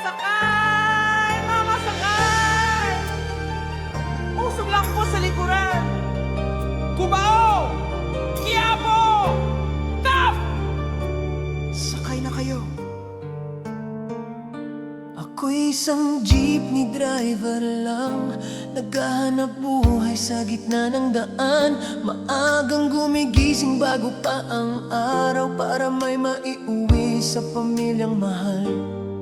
sakay! Mama, sakay! Usog lang po sa likuran. Cubao! Quiapo! Tap! Sakay na kayo. Ako'y isang jeepney driver lang, naghahanap buhay sa gitna ng daan. Maagang gumigising bago pa ang araw para may maiuwi sa pamilyang mahal.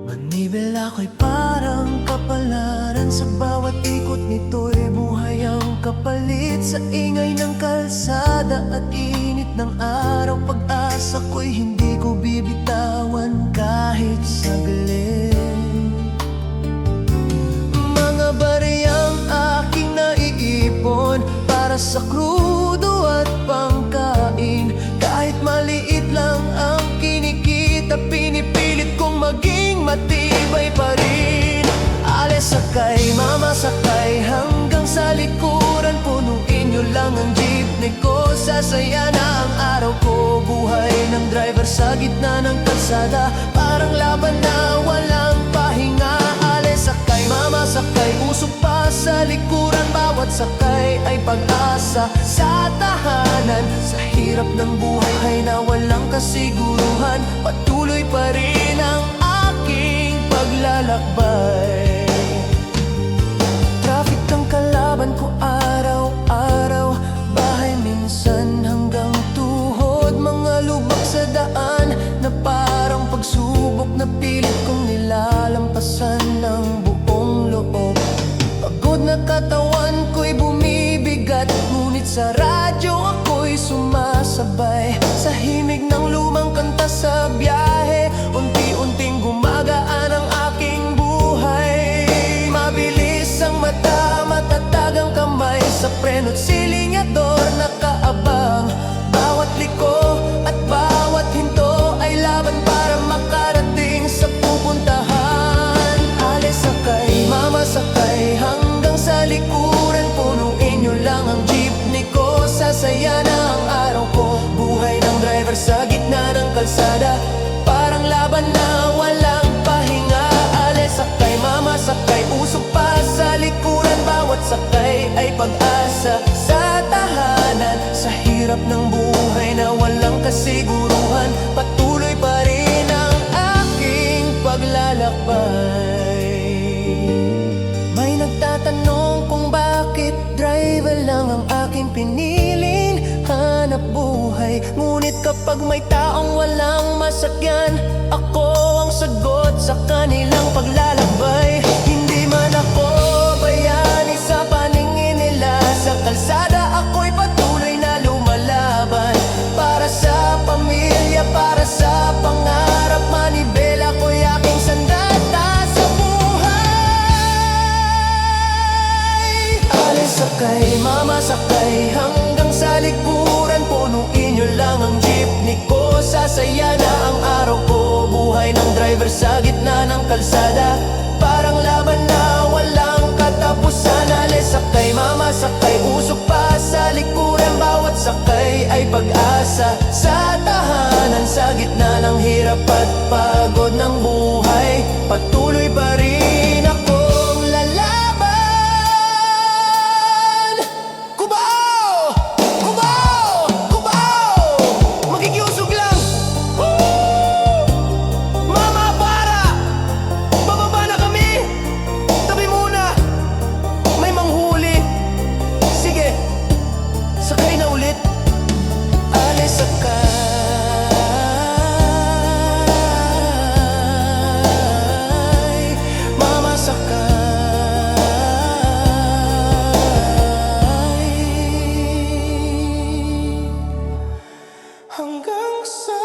Manibela ko'y parang kapalaran, sa bawat ikot nito'y buhay ang kapalit. Sa ingay ng kalsada at init ng araw, pag-asa ko'y hindi ko bibitawan kahit saglit. Mga bariyang aking naiipon para sa krudo at pangkain. Kahit maliit lang ang kinikita, pinipilit kong maging matibay pa rin. Ale sakay, mama sakay, hanggang sa likuran punuin nyo lang ang jeepney ko. Sasaya na ang araw ko, buhay ng driver sa gitna ng kalsada, parang laban na walang pahinga. Ale sakay, mama sakay, usok pa sa likuran, bawat sakay ay pag-asa sa tahanan. Sa hirap ng buhay na walang kasiguruhan, patuloy pa rin ang aking paglalakbay. Traffic ang kalaban ko araw-araw, bahay minsan hanggang tuhod. Mga lubak sa daan na parang pagsubok, na pilit kong nilalampasan ng buong loob. Pagod na katawan ko'y bumibigat, ngunit sa radyo ako'y sumasabay. Sa himig ng lumang kanta sa biyahe, unti-unting gumagaan ang aking buhay. Mabilis ang mata, matatag ang kamay, sa preno't silinyador nakaabang. Bawat liko at bawat hinto ay laban para makarating sa pupuntahan. Ale sakay, mama sakay, hanggang sa likuran punuin nyo lang ang jeepney ko. Sasaya na ang araw ko, buhay ng driver sa gitna ng kalsada, parang laban na walang pahinga. Ale sakay, mama sakay, usok pa sa likuran, bawat sakay ay pag-asa sa tahanan. Sa hirap ng buhay na walang kasiguruhan, patuloy pa rin ang aking paglalakbay. May nagtatanong kung bakit driver lang ang aking piniling hanap buhay, ngunit kapag may taong walang masakyan, ako ang sagot sa kanilang paglalakbay. Hindi man ako bayani sa paningin nila, sa kalsada ako'y patuloy na lumalaban. Para sa pamilya, para sa pangarap, manibela ko'y aking sandata sa buhay. Ale sakay, mama sakay, hanggang sa likuran punuin nyo lang ang jeepney ko. Sasaya na ang araw ko, buhay ng driver sa gitna ng kalsada, parang laban na walang katapusan. Ale sakay, mama sakay, usok pa sa likuran, bawat sakay ay pag-asa sa tahanan. Sa gitna ng hirap at pagod ng buhay, patuloy pa rin akong lalaban. Cubao! Cubao! Cubao! Magigiusog lang! Woo! Mama, para! Bababa na kami! Tabi muna! May manghuli! Sige, sakay na ulit. Ale sakay, mama sakay, hanggang sa